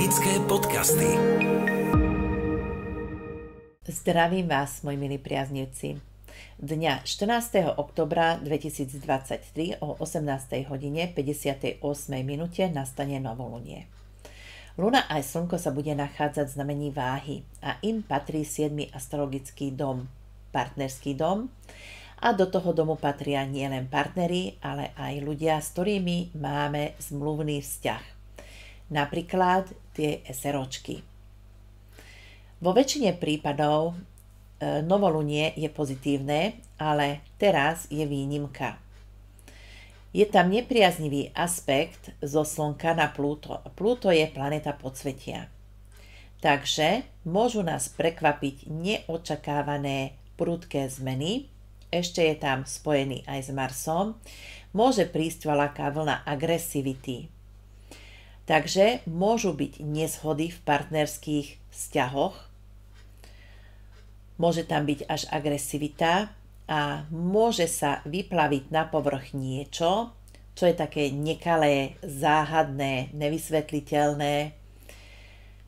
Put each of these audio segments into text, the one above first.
Psychické podcasty. Zdravím vás, moji milí priaznivci. Dňa 14. oktobra 2023 o 18. hodine 58. minúte nastane novolunie. Luna aj Slnko sa bude nachádzať v znamení Váhy a im patrí 7. astrologický dom, partnerský dom, a do toho domu patria nielen partneri, ale aj ľudia, s ktorými máme zmluvný vzťah. Napríklad tie SROčky. Vo väčšine prípadov novolunie je pozitívne, ale teraz je výnimka. Je tam nepriaznivý aspekt zo Slnka na Plúto. Plúto je planéta podsvetia. Takže môžu nás prekvapiť neočakávané prudké zmeny. Ešte je tam spojený aj s Marsom. Môže prísť veľká vlna agresivity. Takže môžu byť nezhody v partnerských vzťahoch. Môže tam byť až agresivita a môže sa vyplaviť na povrch niečo, čo je také nekalé, záhadné, nevysvetliteľné.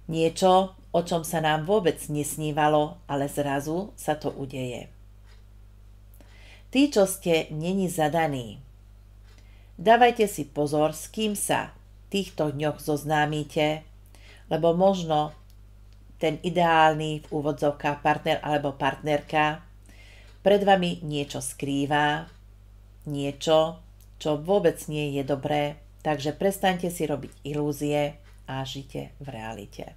Niečo, o čom sa nám vôbec nesnívalo, ale zrazu sa to udeje. Tí, čo ste neni zadaní, dávajte si pozor, s kým sa v týchto dňoch zoznámite, lebo možno ten ideálny v úvodzovkách partner alebo partnerka pred vami niečo skrýva, niečo, čo vôbec nie je dobré, takže prestaňte si robiť ilúzie a žite v realite.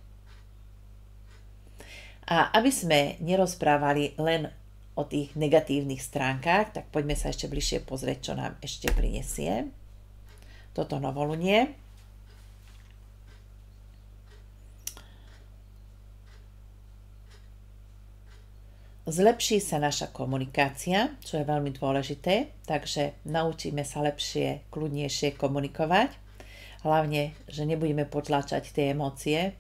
A aby sme nerozprávali len o tých negatívnych stránkach, tak poďme sa ešte bližšie pozrieť, čo nám ešte prinesie toto novolunie. Zlepší sa naša komunikácia, čo je veľmi dôležité, takže naučíme sa lepšie, kľudnejšie komunikovať. Hlavne, že nebudeme potláčať tie emócie.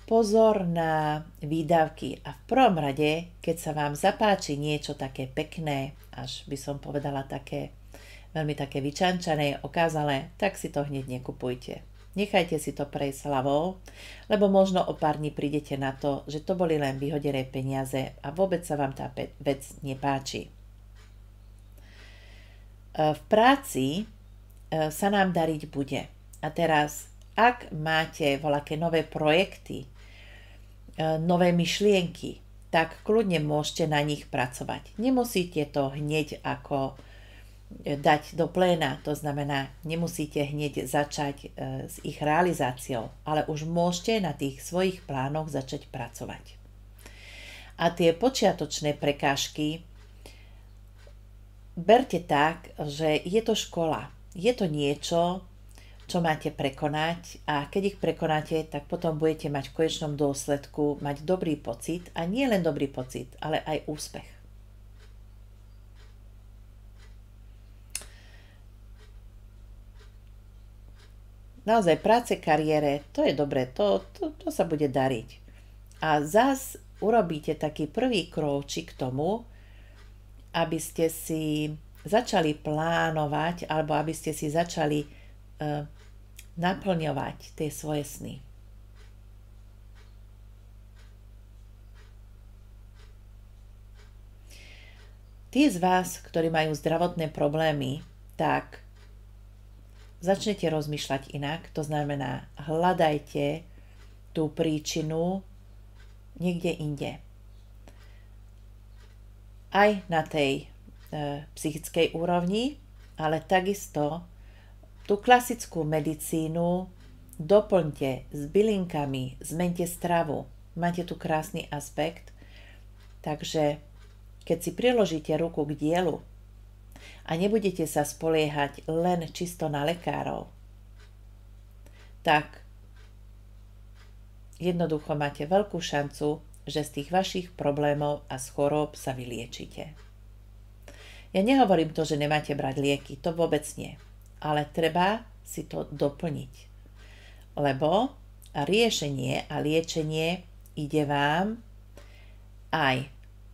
Pozor na výdavky a v prvom rade, keď sa vám zapáči niečo také pekné, až by som povedala také veľmi také vyčančané, okázalé, tak si to hneď nekupujte. Nechajte si to prejsť hlavou, lebo možno o pár dní prídete na to, že to boli len vyhodené peniaze a vôbec sa vám tá vec nepáči. V práci sa nám dariť bude. A teraz, ak máte voľaké nové projekty, nové myšlienky, tak kľudne môžete na nich pracovať. Nemusíte to hneď ako dať do pléna, to znamená, nemusíte hneď začať s ich realizáciou, ale už môžete na tých svojich plánoch začať pracovať. A tie počiatočné prekážky berte tak, že je to škola, je to niečo, čo máte prekonať, a keď ich prekonáte, tak potom budete mať v konečnom dôsledku mať dobrý pocit, a nie len dobrý pocit, ale aj úspech. Naozaj práce, kariére, to je dobré, to sa bude dariť. A zas urobíte taký prvý krôčik k tomu, aby ste si začali plánovať, alebo aby ste si začali naplňovať tie svoje sny. Tí z vás, ktorí majú zdravotné problémy, tak začnete rozmýšľať inak, to znamená, hľadajte tú príčinu niekde inde. Aj na tej psychickej úrovni, ale takisto tú klasickú medicínu doplňte s bylinkami, zmente stravu. Máte tu krásny aspekt, takže keď si priložíte ruku k dielu a nebudete sa spoliehať len čisto na lekárov, tak jednoducho máte veľkú šancu, že z tých vašich problémov a z chorób sa vyliečite. Ja nehovorím to, že nemáte brať lieky, to vôbec nie. Ale treba si to doplniť. Lebo riešenie a liečenie ide vám aj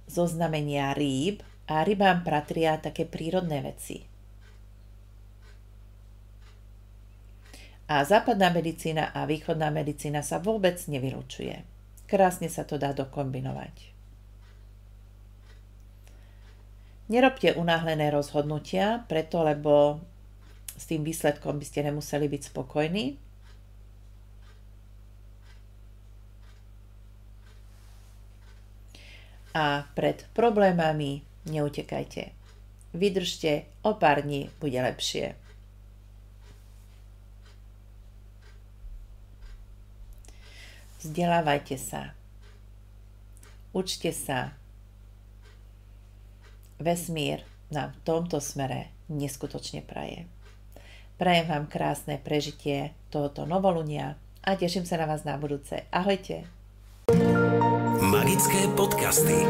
zo znamenia rýb a rybám patria také prírodné veci. A západná medicína a východná medicína sa vôbec nevylučuje. Krásne sa to dá dokombinovať. Nerobte unáhlené rozhodnutia, preto lebo s tým výsledkom by ste nemuseli byť spokojní. A pred problémami neutekajte. Vydržte, o pár dní bude lepšie. Vzdelávajte sa. Učte sa. Vesmír nám v tomto smere neskutočne praje. Prajem vám krásne prežitie tohoto novolunia a teším sa na vás na budúce. Ahojte. Magické podcasty.